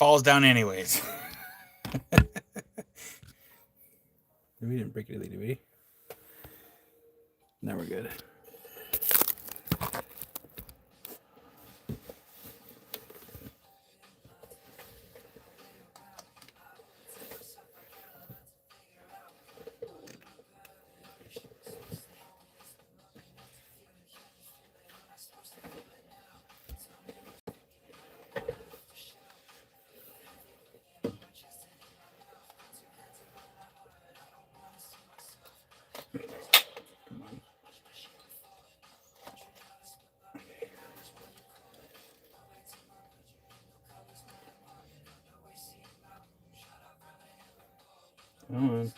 falls down anyways. We didn't break it, did we? Now we're good. Come on.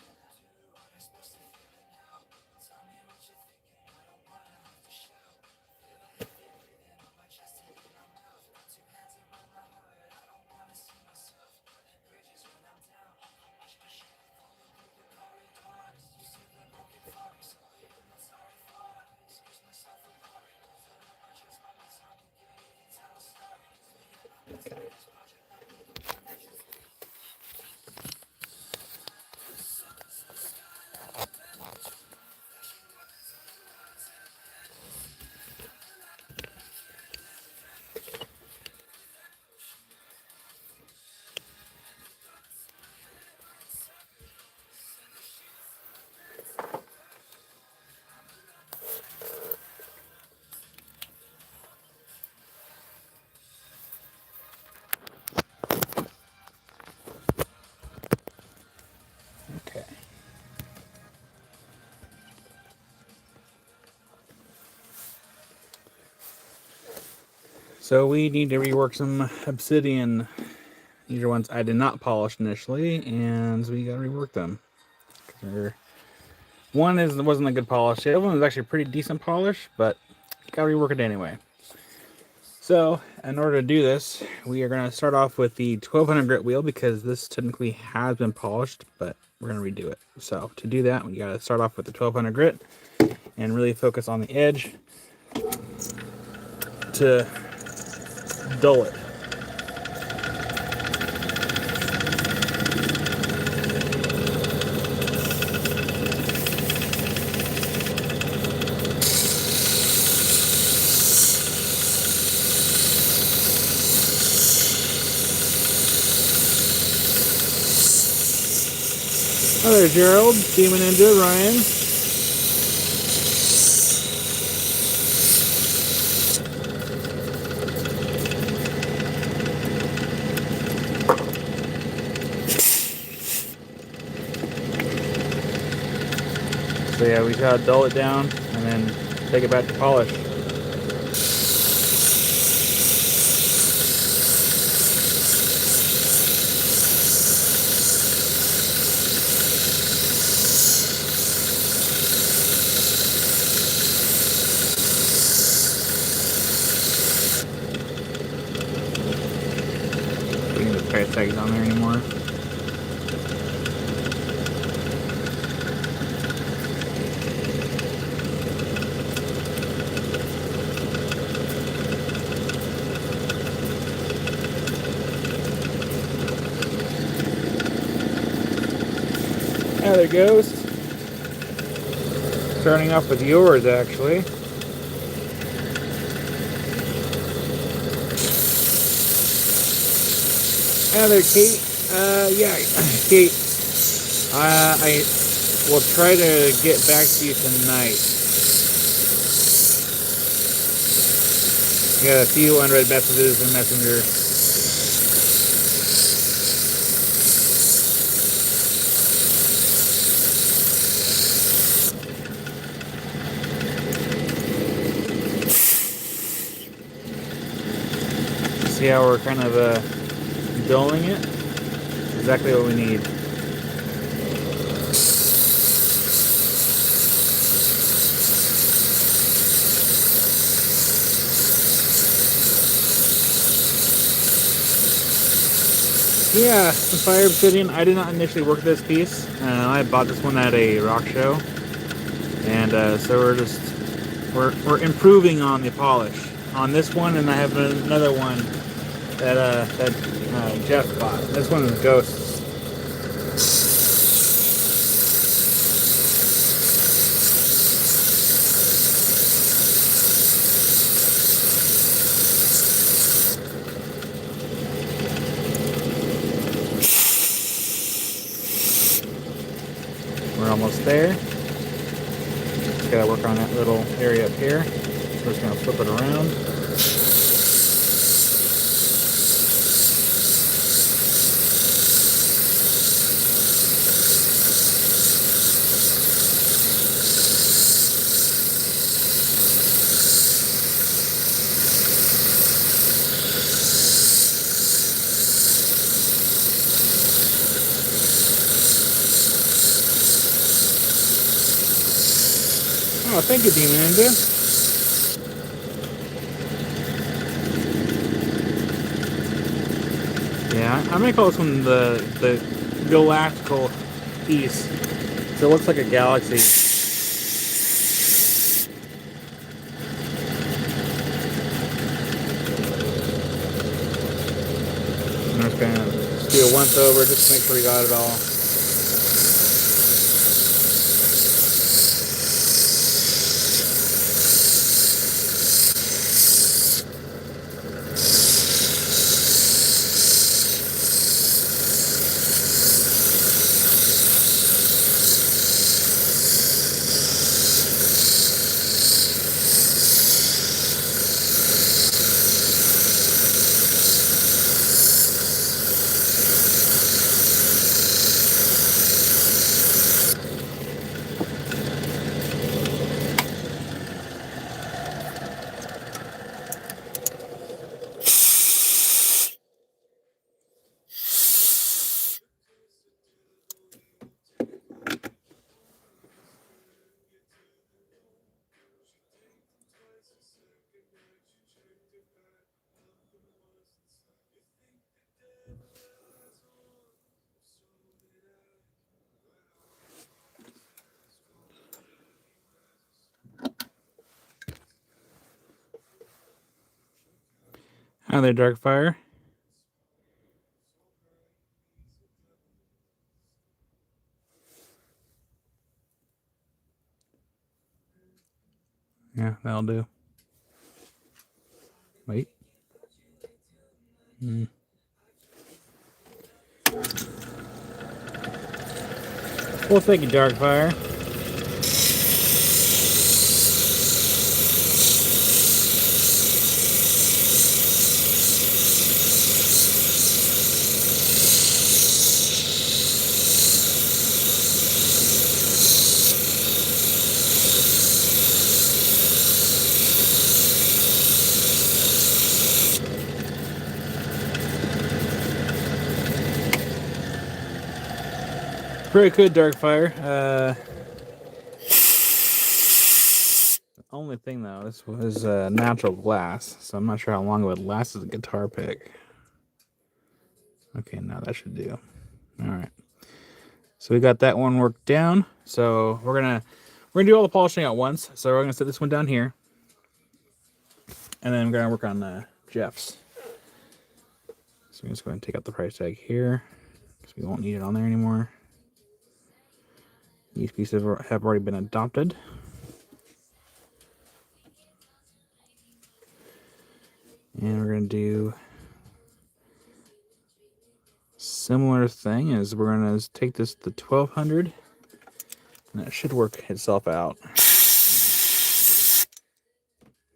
Okay. So we need to rework some obsidian. These are ones I did not polish initially, and we gotta rework them. One wasn't a good polish. The other one was actually a pretty decent polish, but gotta rework it anyway. So in order to do this, we are gonna start off with the 1200 grit wheel because this technically has been polished, but we're gonna redo it. So to do that, we gotta start off with the 1200 grit and really focus on the edge to dull it. Oh, there's Gerald, Demon Ninja, Ryan. So yeah, we gotta dull it down and then take it back to polish. Price tags on there anymore. There it goes. Starting off with yours, actually. There, Kate. Yeah, Kate. I will try to get back to you tonight. Got a few unread messages in Messenger. See how we're kind of dulling it? Exactly what we need. Yeah, the Fire Obsidian. I did not initially work this piece. I bought this one at a rock show, and so we're improving on the polish on this one, and I have another one that Jeff bought. This one is Ghosts. We're almost there. Just gotta work on that little area up here. We're just gonna flip it around. Oh, thank you, Demon Ninja. Yeah, I'm gonna call this one the galactical piece. So it looks like a galaxy. I'm just gonna do a once over just to make sure we got it all. Hi there, Darkfire. Yeah, that'll do. Wait. Well, thank you, Darkfire. Very good, Darkfire. The only thing though, this was natural glass, so I'm not sure how long it would last as a guitar pick. Okay, now that should do. All right. So we got that one worked down. So we're gonna do all the polishing at once. So we're gonna set this one down here, and then we're gonna work on Jeff's. So I'm just going to take out the price tag here because we won't need it on there anymore. These pieces have already been adopted. And we're going to do similar thing as we're going to take this to 1200, and that should work itself out.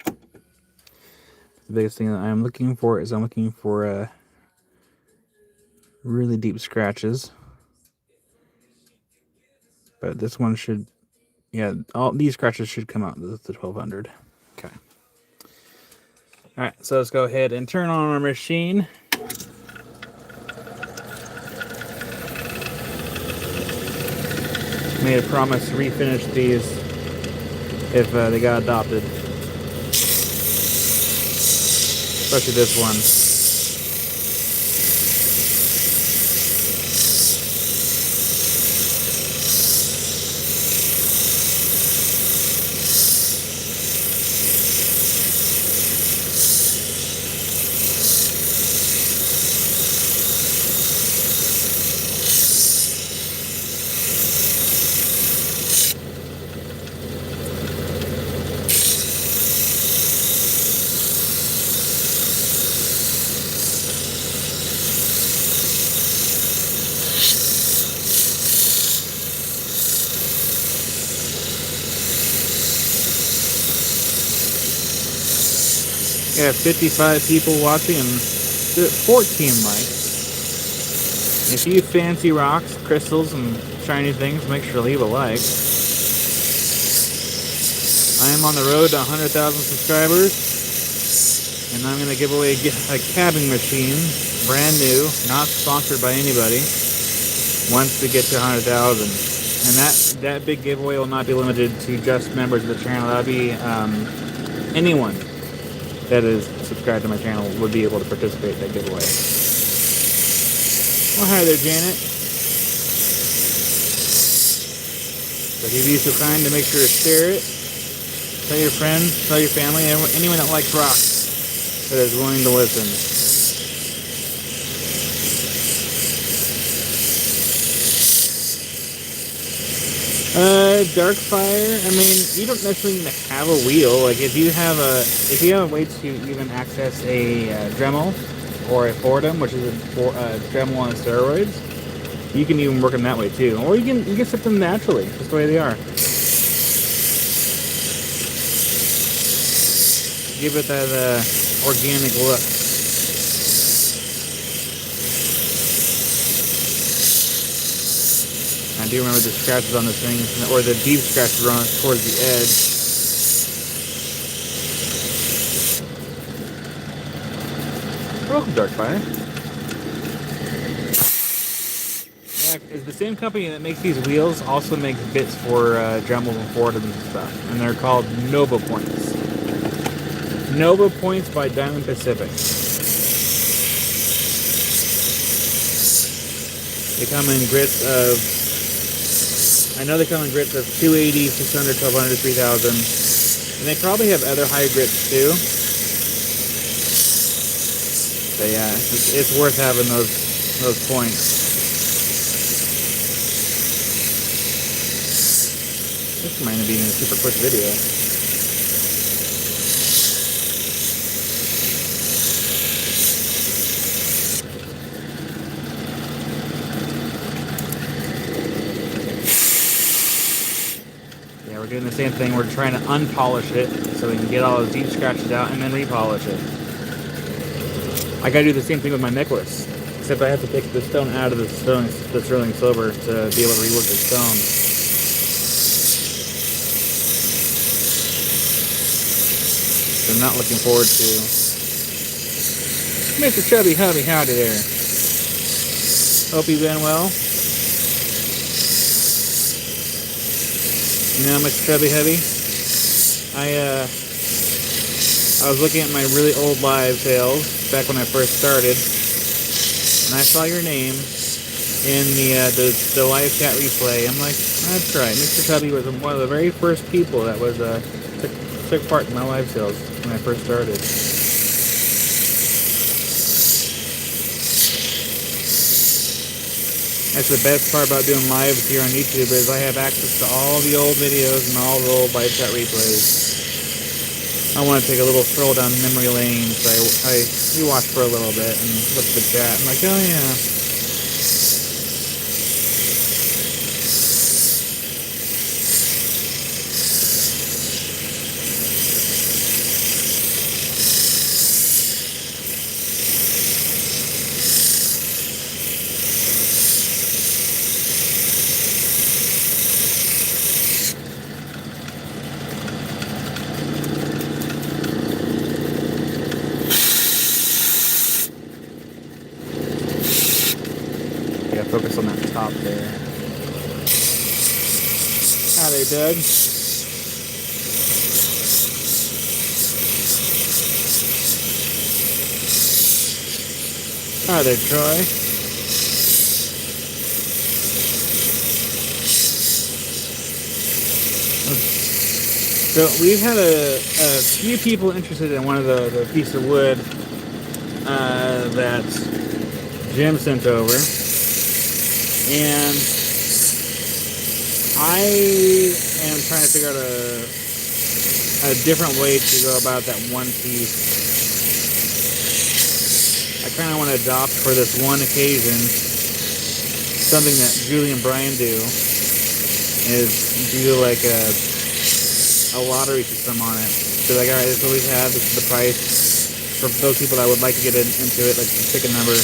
The biggest thing that I'm looking for is I'm looking for really deep scratches. But this one should, yeah, all these scratches should come out with the 1200. Okay. All right, so let's go ahead and turn on our machine. Made a promise to refinish these if they got adopted. Especially this one. We have 55 people watching and 14 likes. If you fancy rocks, crystals, and shiny things, make sure to leave a like. I am on the road to 100,000 subscribers, and I'm going to give away a cabbing machine, brand new, not sponsored by anybody, once we get to 100,000. And that big giveaway will not be limited to just members of the channel. That'll be anyone that is subscribed to my channel would be able to participate in that giveaway. Well, hi there, Janet. So if you'd be so kind to make sure to share it, tell your friends, tell your family, anyone that likes rocks that is willing to listen. Dark fire. I mean, you don't necessarily need to have a wheel. Like if you have a way to even access a Dremel or a Fordham, which is a Dremel on steroids, you can even work them that way too. Or you can set them naturally, just the way they are. Give it that organic look. I do remember the scratches on this thing, or the deep scratches on towards the edge. Welcome, Darkfire. Yeah, it's the same company that makes these wheels also makes bits for Dremel and Fordham and stuff, and they're called Nova Points. Nova Points by Diamond Pacific. They come in grits of, I know they come in grits of 280, 600, 1200, 3000, and they probably have other high grits too. But yeah, it's worth having those points. This might be a super quick video. We're doing the same thing. We're trying to unpolish it so we can get all those deep scratches out and then repolish it. I gotta do the same thing with my necklace, except I have to take the stone out of the sterling silver to be able to rework the stone. So I'm not looking forward to Mr. Chubby Hubby. Howdy there. Hope you've been well. You know, Mr. Chubby Heavy, I was looking at my really old live sales back when I first started, and I saw your name in the live chat replay. I'm like, that's right, Mr. Chubby was one of the very first people that was took part in my live sales when I first started. That's the best part about doing lives here on YouTube is I have access to all the old videos and all the old live chat replays. I want to take a little stroll down memory lane, so I watch for a little bit and look at the chat. I'm like, oh yeah. Focus on that top there. Hi there, Doug. Hi there, Troy. So we've had a few people interested in one of the piece of wood that Jim sent over. And I am trying to figure out a different way to go about that one piece. I kind of want to adopt for this one occasion something that Julie and Brian do, is do like a lottery system on it. So like, alright, this is what we have, this is the price. for those people that would like to get into it, like to pick a number.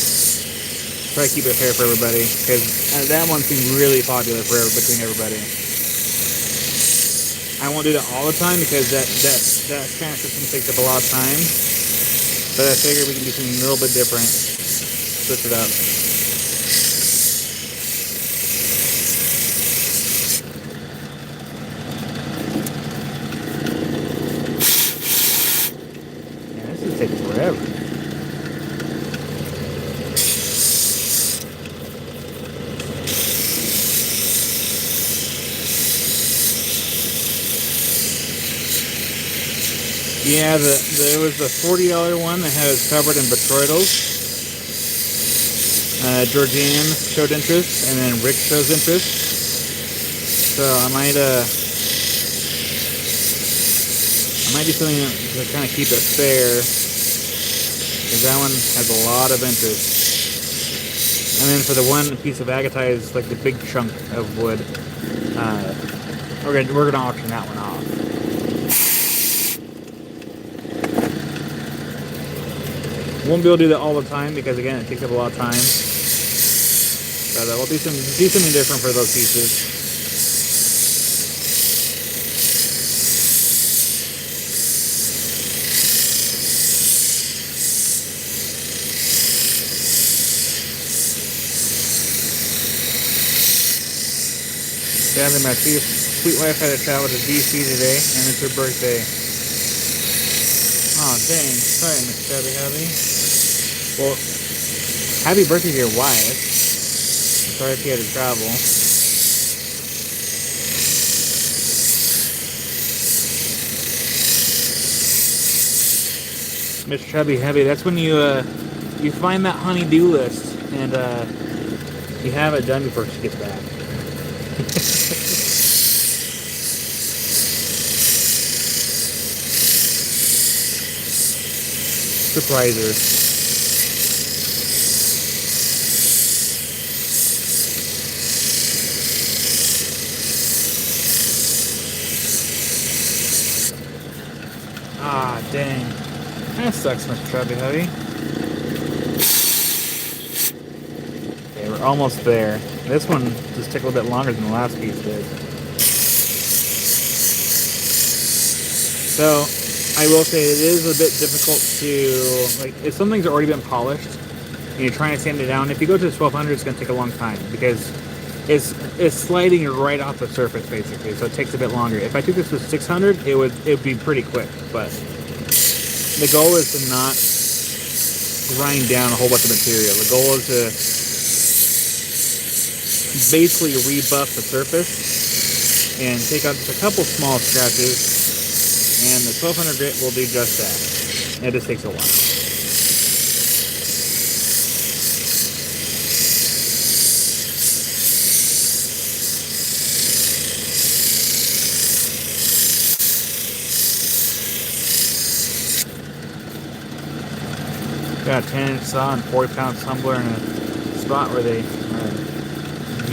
Try to keep it fair for everybody, because that one seemed really popular between everybody. I won't do that all the time because that kind of system takes up a lot of time. But I figured we can do something a little bit different. Switch it up. Yeah, this is taking forever. Yeah, there was the $40 one that has covered in Betroidals. Georgianne showed interest, and then Rick shows interest. So I might do something to kind of keep it fair, because that one has a lot of interest. And then for the one piece of agatite, like the big chunk of wood, we're gonna auction that one off. Won't be able to do that all the time because again it takes up a lot of time. But we'll do something different for those pieces. Sadly, my sweet wife had to travel to DC today, and it's her birthday. Oh dang! Sorry, Miss Chubby Hubby. Well, happy birthday to your wife. I'm sorry if you had to travel. Miss Chubby Hubby, that's when you find that honey-do list and you have it done before she gets back. Surprise her. Ah, dang. That sucks, Mr. Chubby Hubby. Okay, we're almost there. This one just took a little bit longer than the last piece did. So, I will say it is a bit difficult to, like, if something's already been polished and you're trying to sand it down, if you go to the 1200, it's going to take a long time because it's sliding right off the surface basically, so it takes a bit longer. If I took this to 600, it would be pretty quick, but the goal is to not grind down a whole bunch of material. The goal is to basically rebuff the surface and take out just a couple small scratches. And the 1200 grit will do just that. It just takes a while. Got a 10-inch saw and 40-pound tumbler in a spot where they are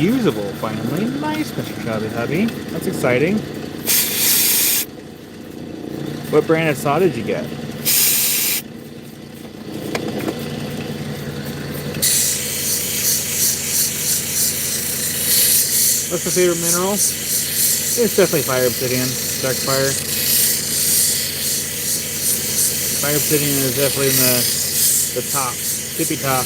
usable finally. Nice, Mr. Chubby Hubby. That's exciting. What brand of saw did you get? What's your favorite mineral? It's definitely Fire Obsidian, Dark Fire. Fire Obsidian is definitely in the top, tippy top.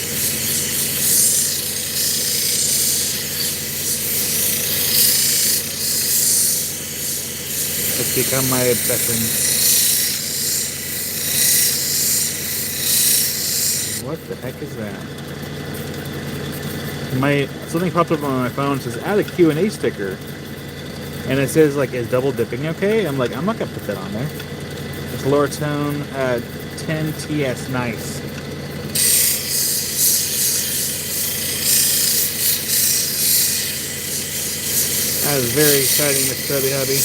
It's become my obsession. What the heck is that? Something popped up on my phone and says add a Q&A sticker, and it says like is double dipping okay? I'm like, I'm not gonna put that on there. It's lower tone 10 TS. Nice. That is very exciting, Mr. Chubby Hubby.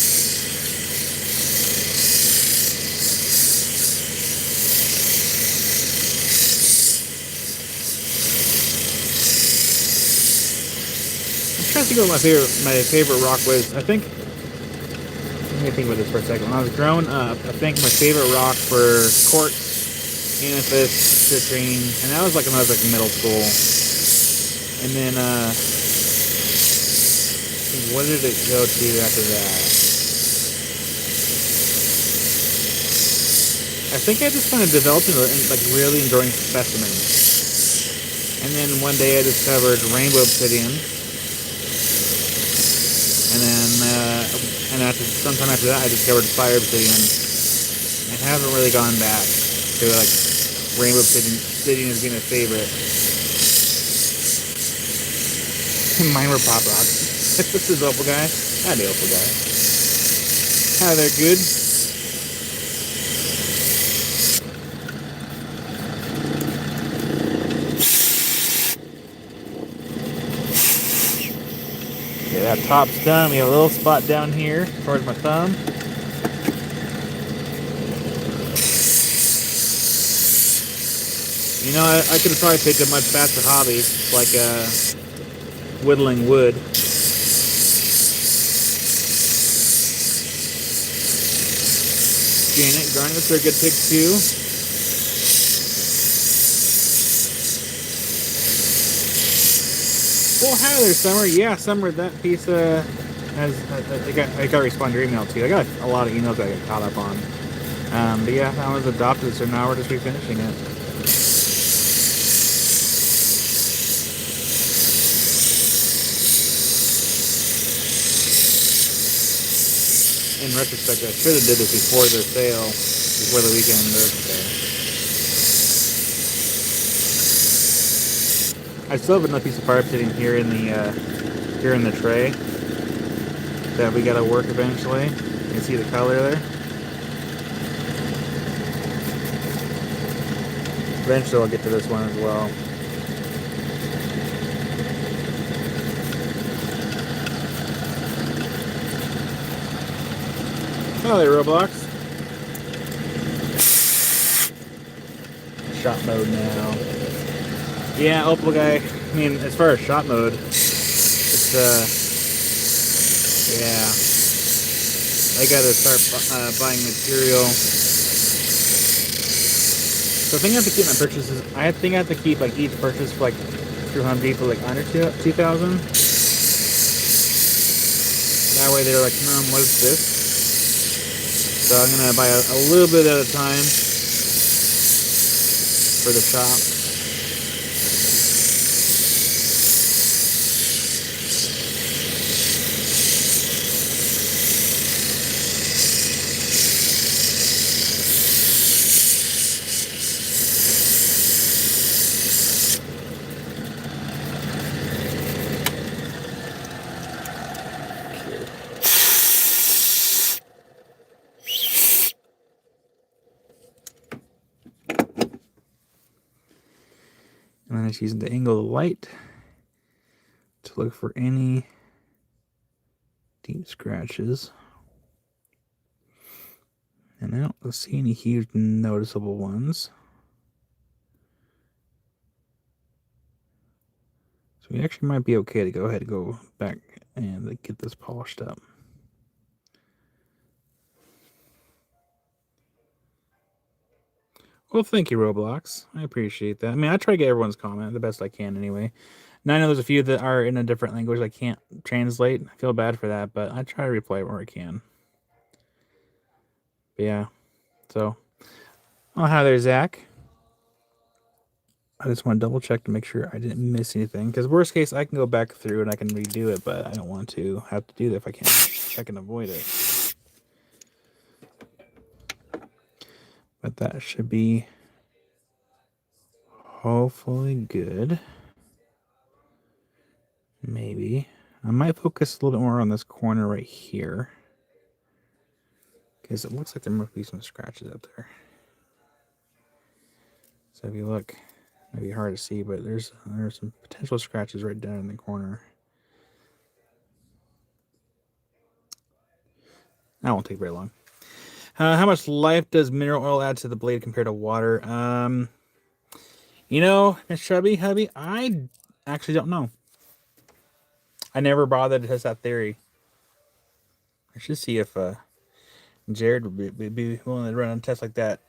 I'm trying to think of what my favorite rock was. I think, let me think about this for a second. When I was growing up, I think my favorite rock for quartz amethyst, citrine, and that was like when I was like in middle school. And then what did it go to after that? I think I just kind of developed into like really enjoying specimens. And then one day I discovered rainbow obsidian. And then sometime after that I discovered fire obsidian. I haven't really gone back to like rainbow obsidian as being a favorite. Mine were pop rocks. This is Opal Guy. Howdy, Opal Guy. Hi there, good. Okay, that top's done. We have a little spot down here towards my thumb. You know, I could have probably picked a much faster hobby, like whittling wood. Garnets are a good pick too. Well, hi there, Summer. Yeah, Summer, that piece I got to respond to your email too. I got a lot of emails that I got caught up on. But yeah, that was adopted, so now we're just refinishing it. In retrospect, I should have did this before the sale, before the weekend birthday. I still have another piece of fire obsidian here in the tray that we gotta work eventually. You can see the color there. Eventually, I'll get to this one as well. Oh, there, Roblox. Shot mode now. Yeah, Opal Guy. I mean, as far as shot mode, it's yeah. I gotta start buying material. So I think I have to keep my purchases. I think I have to keep like each purchase for like through Home Depot like under 2,000. That way they're like, what is this? So I'm gonna buy a little bit at a time for the shop. And then it's using the angle of the light to look for any deep scratches. And I don't see any huge noticeable ones. So we actually might be okay to go ahead and go back and get this polished up. Well, thank you, Roblox. I appreciate that. I mean, I try to get everyone's comment the best I can anyway. Now, I know there's a few that are in a different language I can't translate. I feel bad for that, but I try to reply where I can. But yeah, so, oh, hi there, Zach. I just want to double check to make sure I didn't miss anything. Because worst case, I can go back through and I can redo it, but I don't want to have to do that if I can avoid it. But that should be hopefully good. Maybe. I might focus a little bit more on this corner right here. Because it looks like there might be some scratches up there. So if you look, it might be hard to see, but there's some potential scratches right down in the corner. That won't take very long. How much life does mineral oil add to the blade compared to water? You know, Miss Chubby Hubby, I actually don't know. I never bothered to test that theory. I should see if Jared would be willing to run a test like that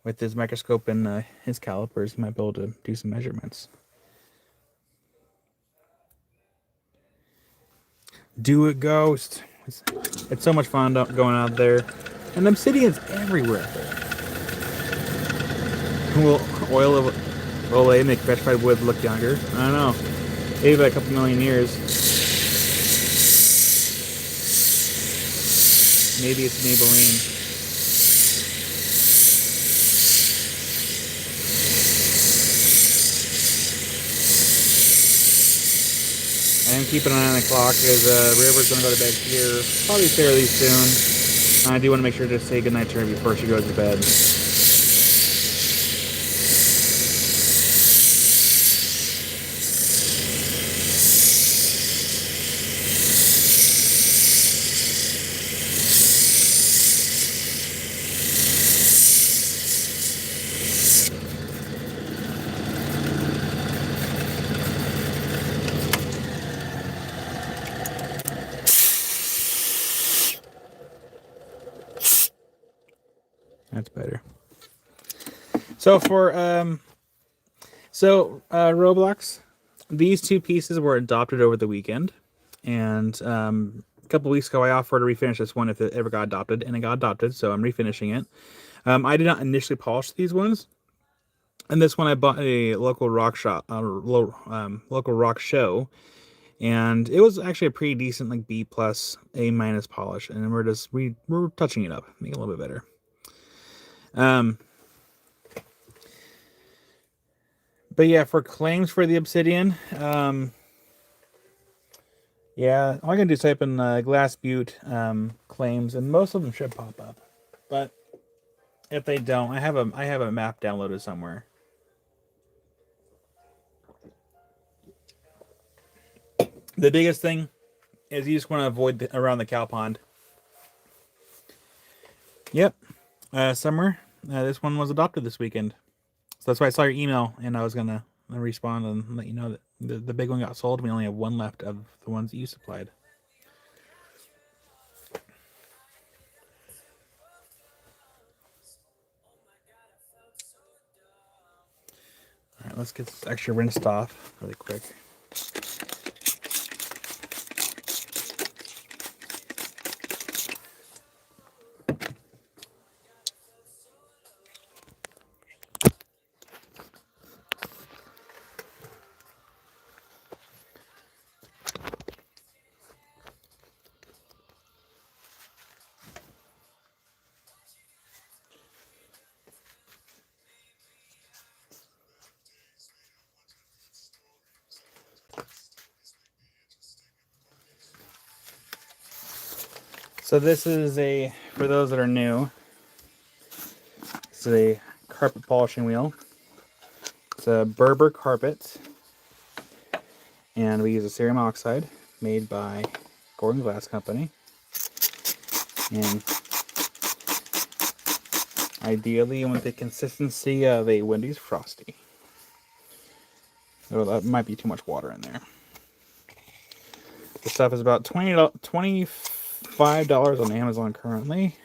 with his microscope and his calipers, he might be able to do some measurements. Do it, Ghost. It's so much fun going out there. And obsidian's everywhere. Will oil of Olay make petrified wood look younger? I don't know. Maybe by a couple million years. Maybe it's Maybelline. And keep an eye on the clock as River's going to go to bed here probably fairly soon. I do want to make sure to say goodnight to her before she goes to bed. That's better. So for Roblox, these two pieces were adopted over the weekend, and a couple weeks ago I offered to refinish this one if it ever got adopted, and it got adopted, so I'm refinishing it. I did not initially polish these ones, and this one I bought at a local rock shop, local rock show, and it was actually a pretty decent like B plus A minus polish, and we're touching it up, make it a little bit better. But yeah, for claims for the Obsidian, yeah, all I can do is type in Glass Butte claims, and most of them should pop up. But if they don't, I have a map downloaded somewhere. The biggest thing is you just want to avoid around the cow pond. Yep, Summer. This one was adopted this weekend, so that's why I saw your email, and I was gonna respond and let you know that the big one got sold. We only have one left of the ones that you supplied. All right, let's get this extra rinsed off really quick. So this is for those that are new, this is a carpet polishing wheel. It's a Berber carpet, and we use a cerium oxide made by Gordon Glass Company. And ideally you want the consistency of a Wendy's Frosty. Oh, that might be too much water in there. This stuff is about $25 on Amazon currently.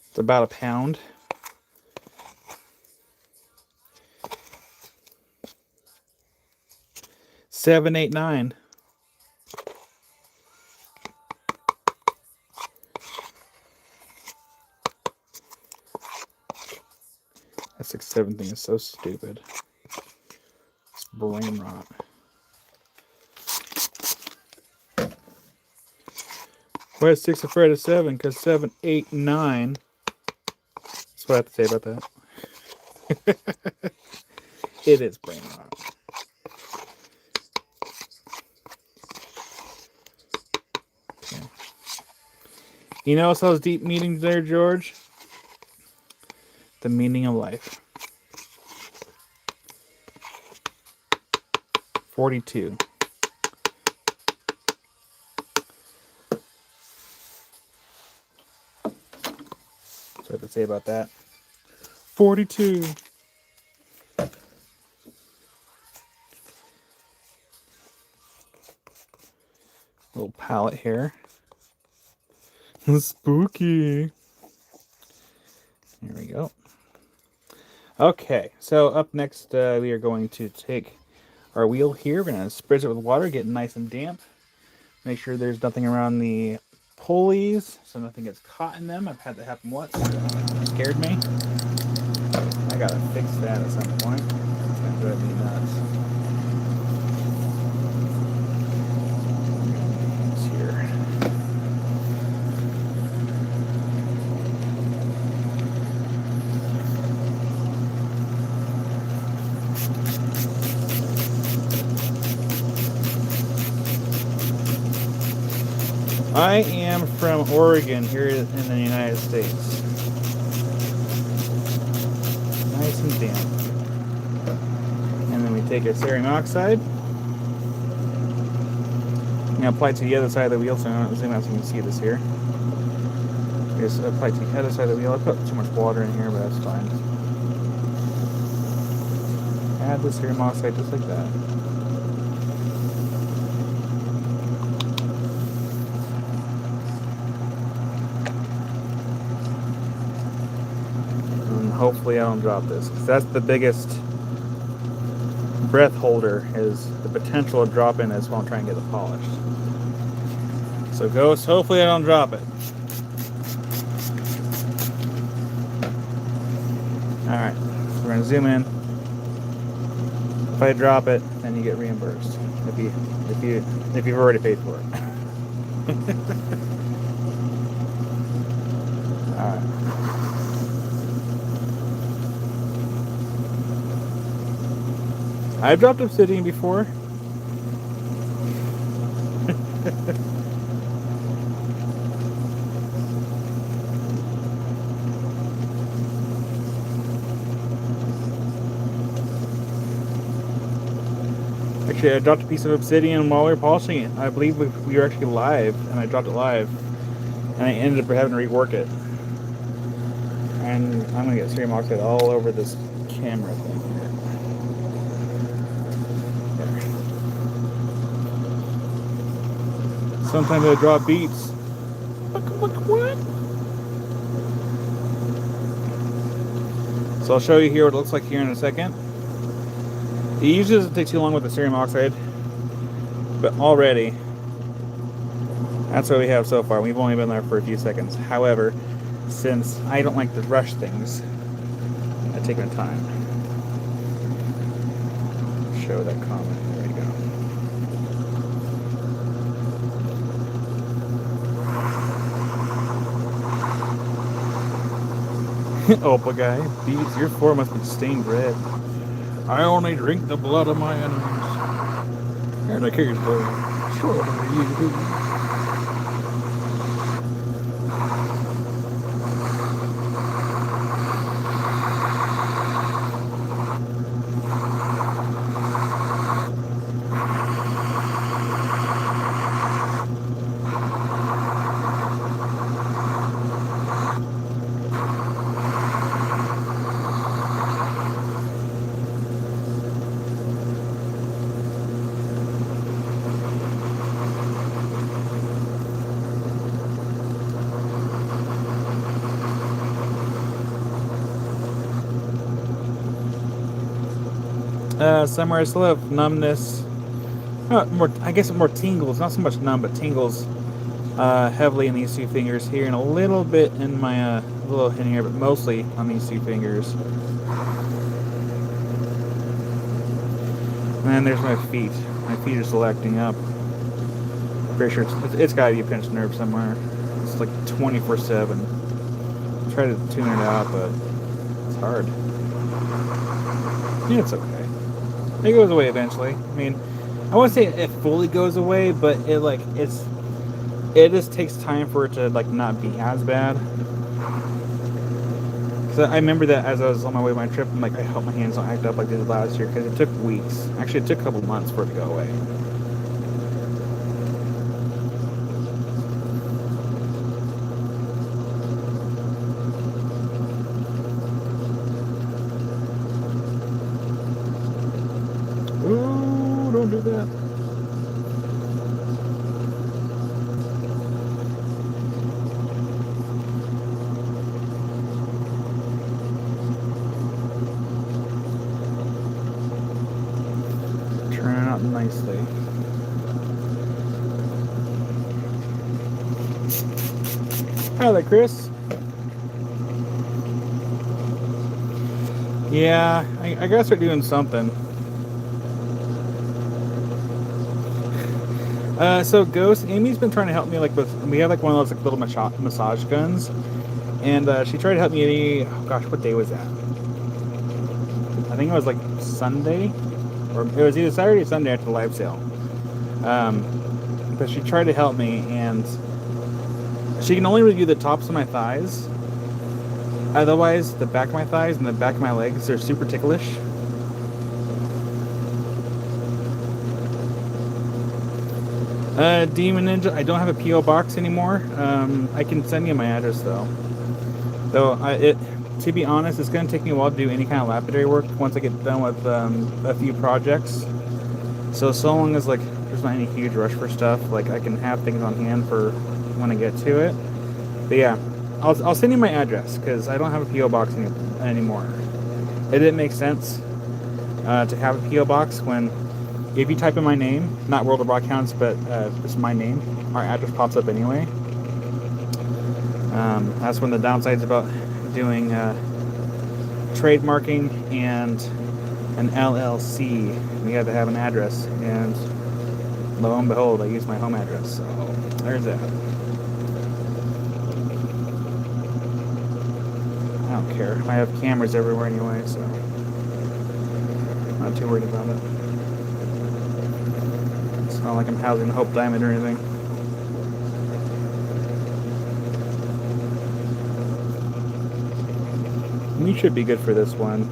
It's about a pound. $7.89. That 6-7 thing is so stupid. It's brain rot. Why is 6 afraid of 7? Because 7, 8, 9. That's what I have to say about that. It is brain rot. Okay. You know what else deep meaning there, George? The meaning of life. 42. That's what I have to say about that. 42. Little palette here. Spooky. Here we go. Okay, so up next we are going to take our wheel here. We're going to spritz it with water, get it nice and damp. Make sure there's nothing around the pulleys, so nothing gets caught in them. I've had that happen once. It scared me. I gotta fix that at some point. It's gonna drive me nuts. It's here. I am from Oregon, here in the United States. Nice and damp. And then we take our cerium oxide. I'm going to apply it to the other side of the wheel, so I'm going to zoom out so you can see this here. Just apply it to the other side of the wheel. I put too much water in here, but that's fine. Add the cerium oxide just like that. And hopefully I don't drop this, because that's the biggest breath holder, is the potential of dropping this while I'm trying to get it polished. So Ghost, hopefully I don't drop it. Alright, so we're going to zoom in. If I drop it, then you get reimbursed. If you've already paid for it. Alright. I've dropped obsidian before. Actually, I dropped a piece of obsidian while we were polishing it. I believe we were actually live, and I dropped it live, and I ended up having to rework it. And I'm gonna get cerium oxide all over this camera thing here. There. Sometimes I drop beats. What? So I'll show you here what it looks like here in a second. It usually doesn't take too long with the cerium oxide, but already, that's what we have so far. We've only been there for a few seconds. However, since I don't like to rush things, I take my time. Show that comment. There you go. Opal guy, beads, your floor must be stained red. I only drink the blood of my enemies. And I care for sure you. Somewhere I still have numbness. I guess more tingles, not so much numb, but tingles heavily in these two fingers here, and a little bit in my little hand here, but mostly on these two fingers. And then there's my feet. My feet are still acting up. Pretty sure it's got to be a pinched nerve somewhere. It's like 24/7. Try to tune it out, but it's hard. Yeah, it's okay. It goes away eventually. I mean, I won't say it fully goes away, but it just takes time for it to like not be as bad. So I remember that as I was on my way to my trip, I'm like, I hope my hands don't act up like they did last year, because it took weeks. Actually, it took a couple months for it to go away. Ooh, don't do that. out nicely. Hi there, Chris. Yeah, I gotta start doing something. So Ghost, Amy's been trying to help me we have like one of those like little massage guns, and she tried to help me. Oh gosh, what day was that? I think it was like Sunday, or it was either Saturday or Sunday after the live sale. But she tried to help me, and she can only really do the tops of my thighs. Otherwise, the back of my thighs and the back of my legs, they're super ticklish. Demon Ninja, I don't have a P.O. box anymore. I can send you my address though. To be honest, it's going to take me a while to do any kind of lapidary work once I get done with a few projects. So long as like there's not any huge rush for stuff, like I can have things on hand for when I get to it. But yeah, I'll send you my address because I don't have a P.O. box anymore. It didn't make sense to have a P.O. box when, if you type in my name, not World of Rockhounds, but just my name, our address pops up anyway. That's one of the downsides about doing trademarking and an LLC. We had to have an address, and lo and behold, I used my home address. So there's that. I don't care. I have cameras everywhere anyway, so I'm not too worried about it. It's not like I'm housing Hope Diamond or anything. You should be good for this one.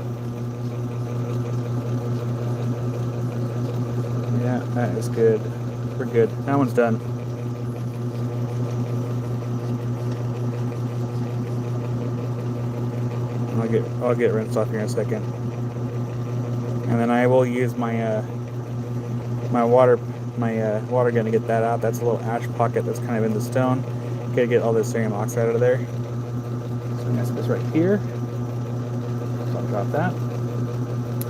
Yeah, that is good. We're good. That one's done. I'll get rinsed off here in a second, and then I will use my my water gun to get that out. That's a little ash pocket that's kind of in the stone. Gotta get all this cerium oxide out of there. So I'm gonna put this right here. So I'll drop that.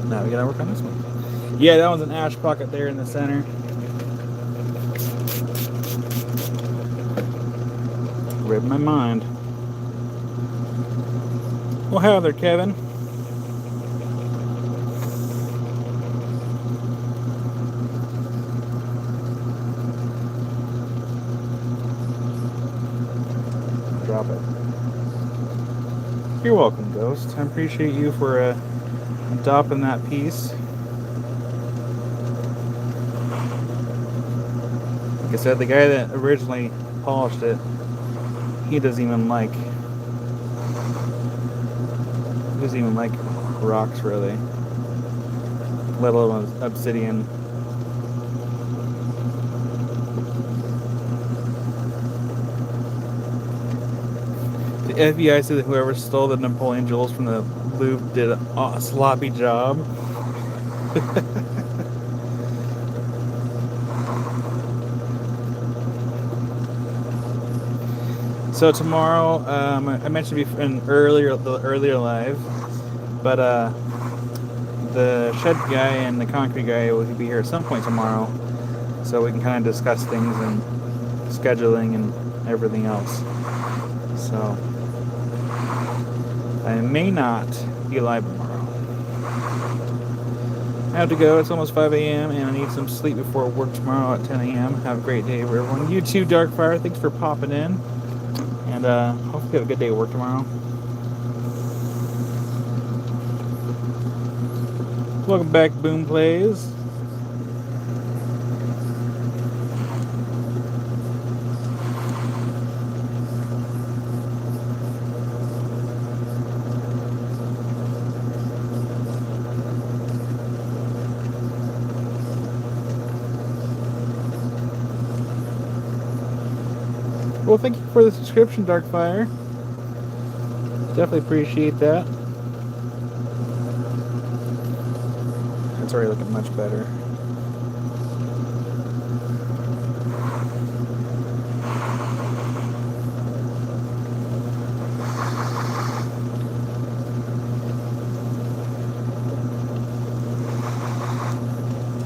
Now we gotta work on this one. Yeah, that one's an ash pocket there in the center. Read my mind. Well, hello there, Kevin. Drop it. You're welcome, Ghost. I appreciate you for adopting that piece. Like I said, the guy that originally polished it, he doesn't even like rocks really, let alone obsidian. The FBI said that whoever stole the Napoleon jewels from the Louvre did a sloppy job. So tomorrow, I mentioned before in the earlier live, but the shed guy and the concrete guy will be here at some point tomorrow, so we can kind of discuss things and scheduling and everything else. So I may not be live tomorrow. I have to go. It's almost 5 a.m. and I need some sleep before work tomorrow at 10 a.m. Have a great day, everyone. You too, Darkfire. Thanks for popping in. And hopefully you have a good day at work tomorrow. Welcome back, Boom Plays. Well, thank you for the subscription, Darkfire. Definitely appreciate that. That's already looking much better.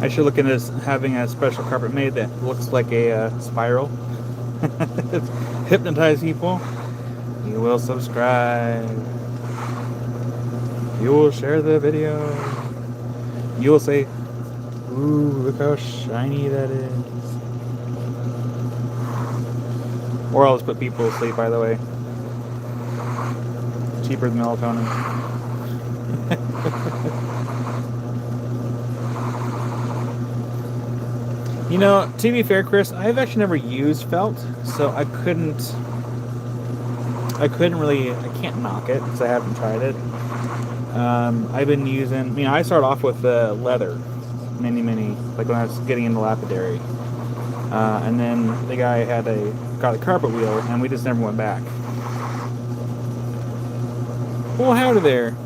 I should look into this, having a special carpet made that looks like a spiral. Hypnotize people. You will subscribe. You will share the video. You will say, "Ooh, look how shiny that is." Or I'll just put people to sleep, by the way. Cheaper than melatonin. You know, to be fair, Chris, I've actually never used felt, so I can't knock it because I haven't tried it. I've been using, I started off with leather, like when I was getting into lapidary. And then the guy got a carpet wheel, and we just never went back. Well, howdy there.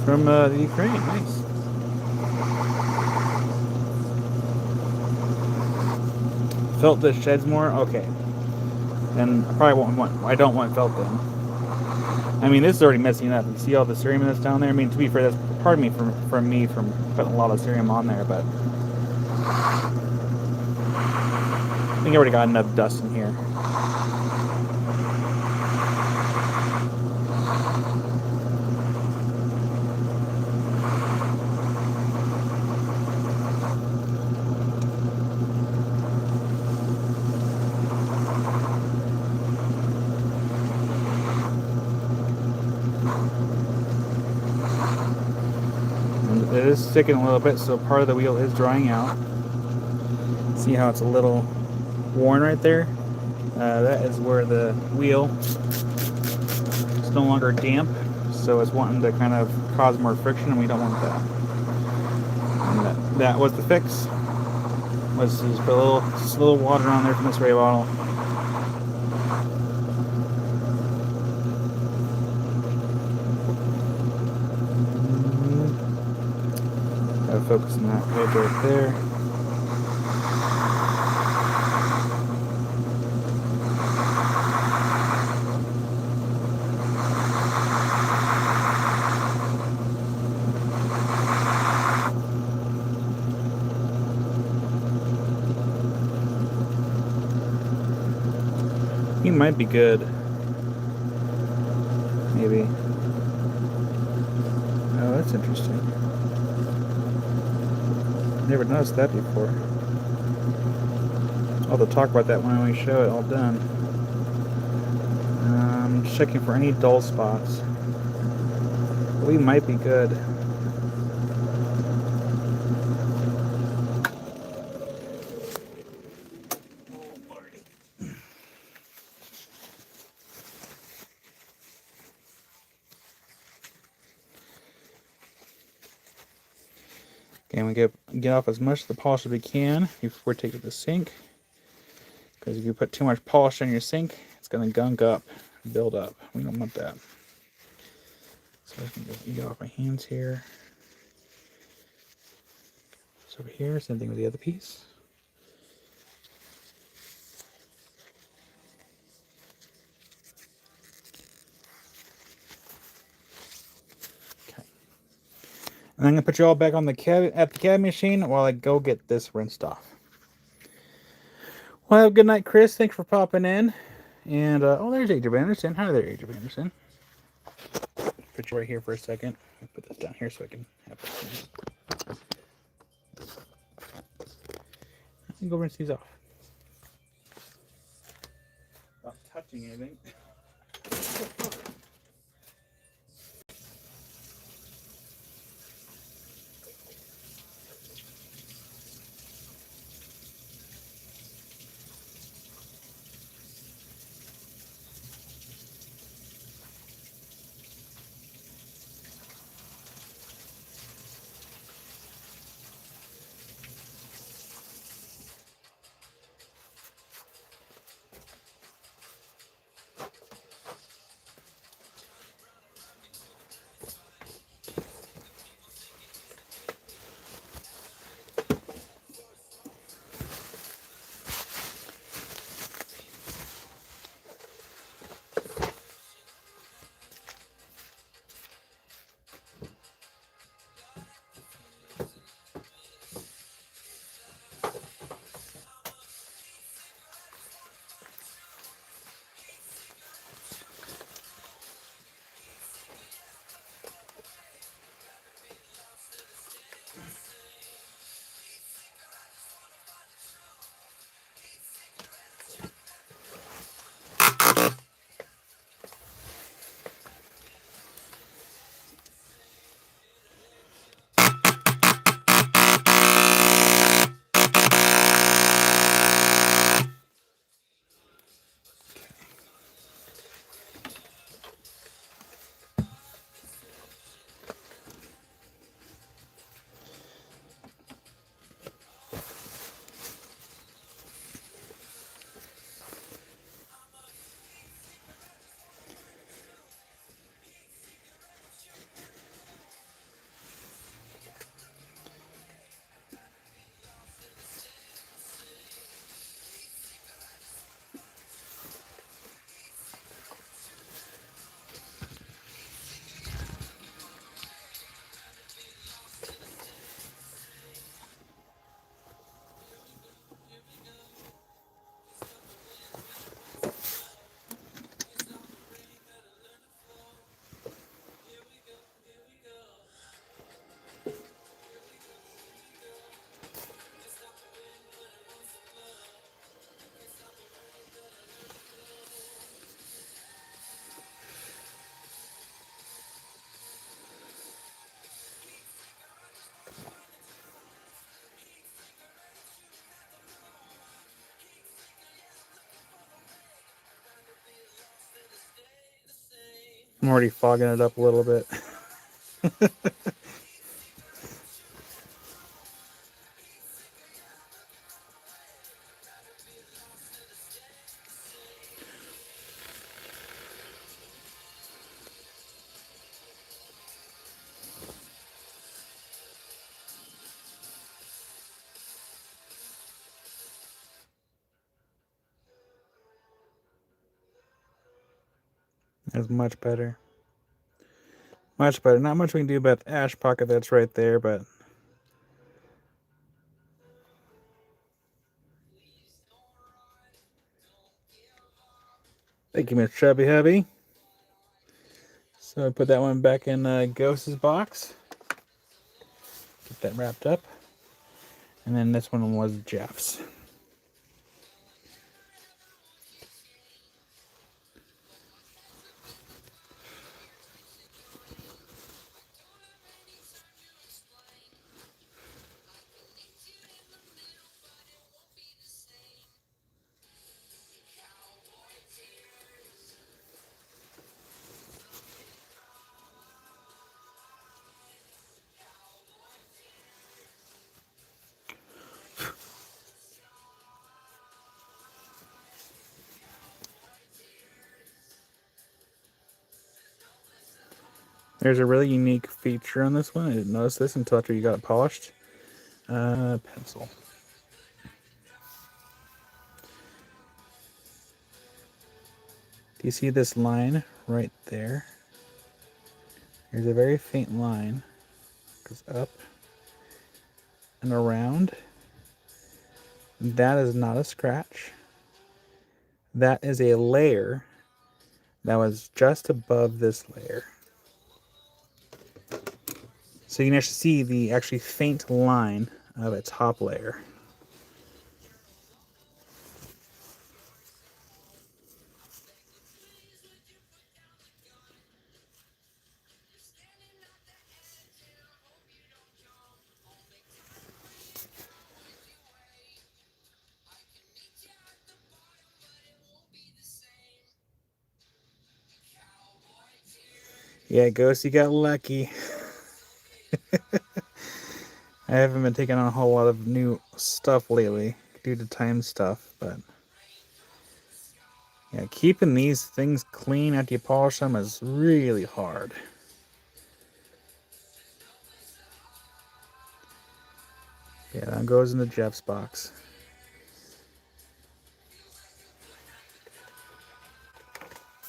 From the Ukraine, nice. Felt that sheds more? Okay. Then I probably I don't want felt then. I mean, this is already messing up. You see all the cerium that's down there? I mean, to be fair, that's pardon me from putting a lot of cerium on there, but I think I already got enough dust in here. It is sticking a little bit, so part of the wheel is drying out. See how it's a little worn right there? That is where the wheel is no longer damp, so it's wanting to kind of cause more friction, and we don't want that. And that was the fix. Was just put a little water on there from the spray bottle. Gotta focus on that edge right there. He might be good. Maybe. Oh, that's interesting. Never noticed that before. I'll have to talk about that when we show it all done. Just checking for any dull spots. We might be good. Okay, we get off as much of the polish as we can before taking the sink. Because if you put too much polish in your sink, it's going to gunk up, build up. We don't want that. So I can get off my hands here. So over here, same thing with the other piece. Okay. And I'm going to put you all back on the cab machine while I go get this rinsed off. Well, have a good night, Chris. Thanks for popping in. And, oh, there's Adrian Anderson. Hi there, Adrian Anderson. Put you right here for a second. I'll put this down here so I can have this. Go rinse these off. Not touching anything. I'm already fogging it up a little bit. That's much better. Much better. Not much we can do about the ash pocket that's right there, but thank you, Miss Chubby Hubby. So I put that one back in Ghost's box. Get that wrapped up. And then this one was Jeff's. There's a really unique feature on this one. I didn't notice this until after you got it polished. Pencil. Do you see this line right there? There's a very faint line. Goes up and around. That is not a scratch. That is a layer that was just above this layer. So you can actually see the actually faint line of its top layer. Yeah, Ghost, you got lucky. I haven't been taking on a whole lot of new stuff lately due to time stuff, but yeah, keeping these things clean after you polish them is really hard. Yeah, that goes into Jeff's box.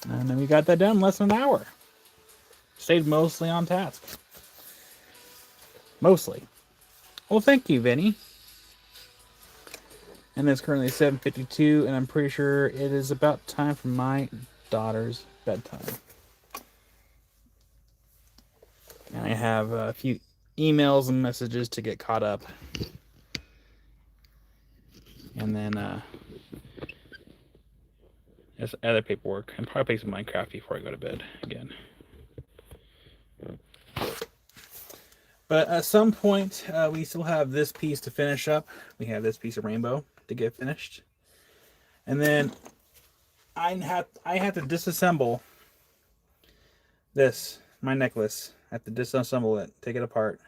And then we got that done in less than an hour. Stayed mostly on task. Mostly. Well, thank you, Vinny. And it's currently 7:52, and I'm pretty sure it is about time for my daughter's bedtime. And I have a few emails and messages to get caught up. And then there's other paperwork, and probably play some Minecraft before I go to bed again. But at some point, we still have this piece to finish up. We have this piece of rainbow to get finished. And then I have to disassemble this, my necklace. I have to disassemble it, take it apart,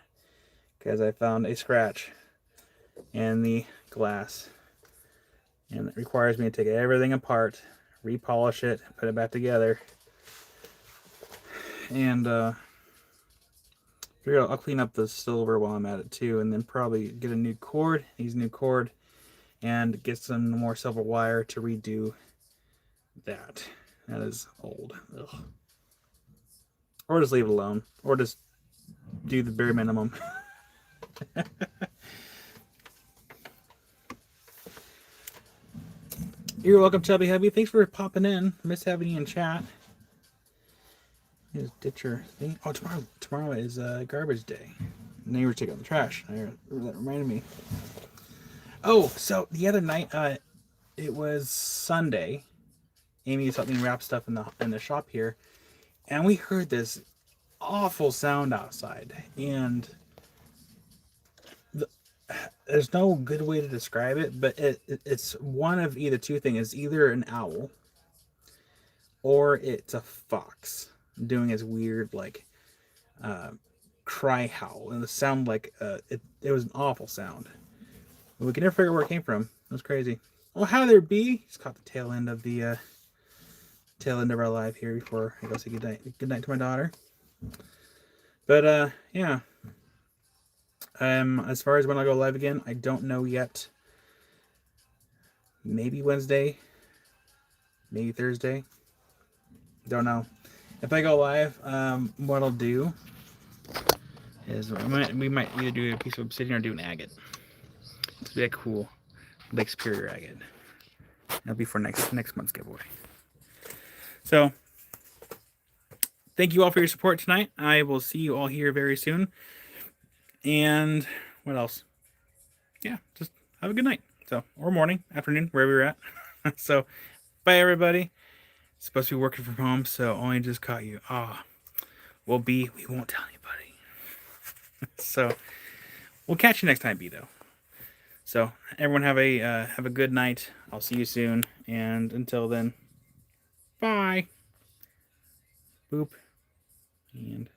because I found a scratch in the glass. And it requires me to take everything apart, repolish it, put it back together. And I'll clean up the silver while I'm at it too, and then probably get a new cord, use a new cord, and get some more silver wire to redo that. That is old. Ugh. Or just leave it alone, or just do the bare minimum. You're welcome, Chubby Heavy. Thanks for popping in. Miss having you in chat. Just ditch your thing. Oh, tomorrow is garbage day. And you were taking out the trash. That reminded me. Oh, so the other night, it was Sunday. Amy was helping me wrap stuff in the shop here, and we heard this awful sound outside. And there's no good way to describe it, but it's one of either two things. It's either an owl or it's a fox. doing his weird like cry howl, and it sounded like it was an awful sound. But we can never figure out where it came from. It was crazy. Oh, how there be? He's caught the tail end of our live here before I go say good night. Good night to my daughter. But yeah. As far as when I go live again, I don't know yet. Maybe Wednesday, maybe Thursday. Don't know. If I go live, what I'll do is we might either do a piece of obsidian or do an agate. This would be a cool Lake Superior agate. That'll be for next month's giveaway. So, thank you all for your support tonight. I will see you all here very soon. And what else? Yeah, just have a good night. So, or morning, afternoon, wherever you're at. So, bye everybody. It's supposed to be working from home, so only just caught you. We won't tell anybody. So, we'll catch you next time, B though. So, everyone have a good night. I'll see you soon, and until then, bye. Boop. And